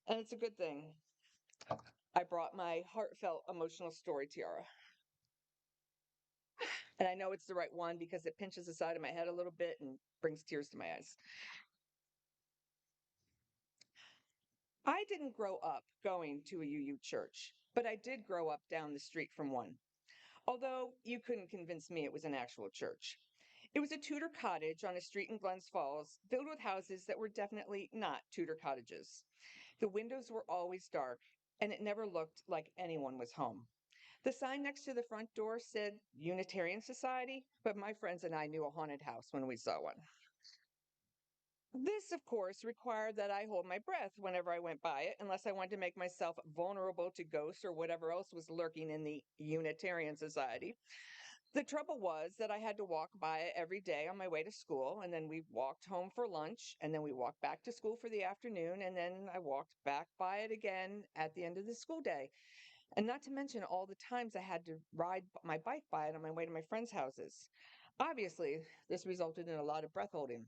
And it's a good thing I brought my heartfelt emotional story tiara. And I know it's the right one because it pinches the side of my head a little bit and brings tears to my eyes. I didn't grow up going to a UU church, but I did grow up down the street from one. Although you couldn't convince me it was an actual church. It was a Tudor cottage on a street in Glens Falls, filled with houses that were definitely not Tudor cottages. The windows were always dark, and it never looked like anyone was home. The sign next to the front door said Unitarian Society, but my friends and I knew a haunted house when we saw one. This, of course, required that I hold my breath whenever I went by it, unless I wanted to make myself vulnerable to ghosts or whatever else was lurking in the Unitarian Society. The trouble was that I had to walk by it every day on my way to school, and then we walked home for lunch, and then we walked back to school for the afternoon, and then I walked back by it again at the end of the school day. And not to mention all the times I had to ride my bike by it on my way to my friends' houses. Obviously, this resulted in a lot of breath holding,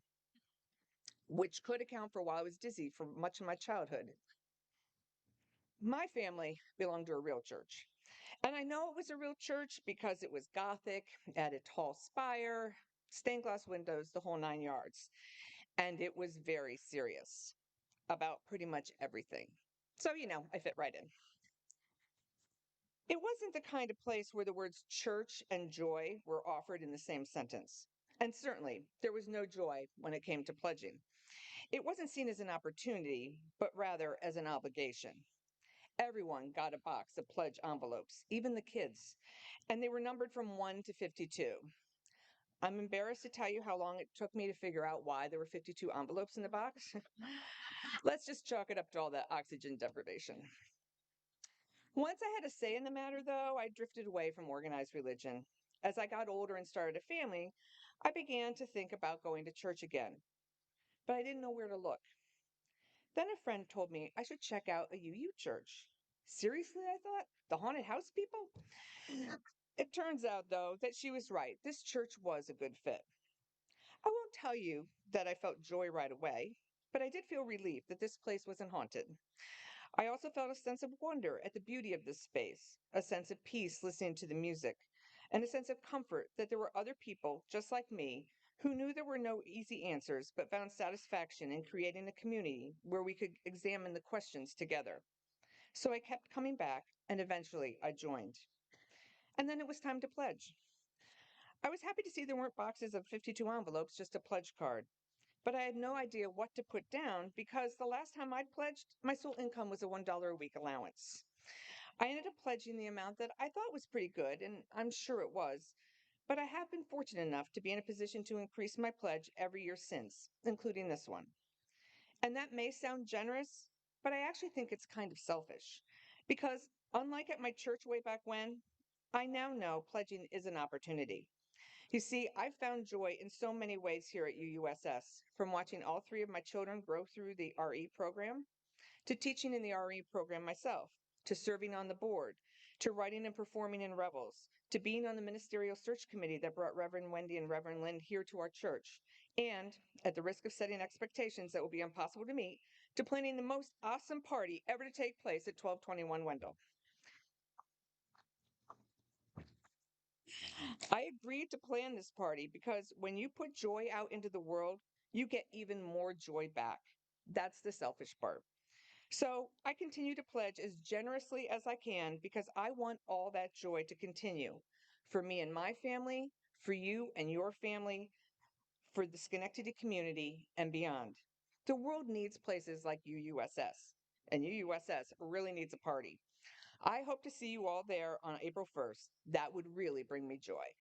which could account for why I was dizzy for much of my childhood. My family belonged to a real church. And I know it was a real church because it was Gothic, had a tall spire, stained glass windows, the whole 9 yards. And it was very serious about pretty much everything. So, I fit right in. It wasn't the kind of place where the words church and joy were offered in the same sentence. And certainly, there was no joy when it came to pledging. It wasn't seen as an opportunity, but rather as an obligation. Everyone got a box of pledge envelopes, even the kids, and they were numbered from 1 to 52. I'm embarrassed to tell you how long it took me to figure out why there were 52 envelopes in the box. Let's just chalk it up to all that oxygen deprivation. Once I had a say in the matter, though, I drifted away from organized religion. As I got older and started a family, I began to think about going to church again, but I didn't know where to look. Then a friend told me I should check out a UU church. Seriously, I thought? The haunted house people? It turns out, though, that she was right. This church was a good fit. I won't tell you that I felt joy right away, but I did feel relief that this place wasn't haunted. I also felt a sense of wonder at the beauty of this space, a sense of peace listening to the music, and a sense of comfort that there were other people just like me who knew there were no easy answers but found satisfaction in creating a community where we could examine the questions together. So I kept coming back, and eventually I joined. And then it was time to pledge. I was happy to see there weren't boxes of 52 envelopes, just a pledge card. But I had no idea what to put down because the last time I'd pledged, my sole income was a $1 a week allowance. I ended up pledging the amount that I thought was pretty good, and I'm sure it was. But I have been fortunate enough to be in a position to increase my pledge every year since, including this one. And that may sound generous, but I actually think it's kind of selfish. Because unlike at my church way back when, I now know pledging is an opportunity. You see, I've found joy in so many ways here at UUSS, from watching all three of my children grow through the RE program, to teaching in the RE program myself, to serving on the board, to writing and performing in Revels, to being on the ministerial search committee that brought Reverend Wendy and Reverend Lynn here to our church, and, at the risk of setting expectations that will be impossible to meet, to planning the most awesome party ever to take place at 1221 Wendell. I agreed to plan this party because when you put joy out into the world, you get even more joy back. That's the selfish part. So I continue to pledge as generously as I can because I want all that joy to continue for me and my family, for you and your family, for the Schenectady community, and beyond. The world needs places like UUSS, and UUSS really needs a party. I hope to see you all there on April 1st. That would really bring me joy.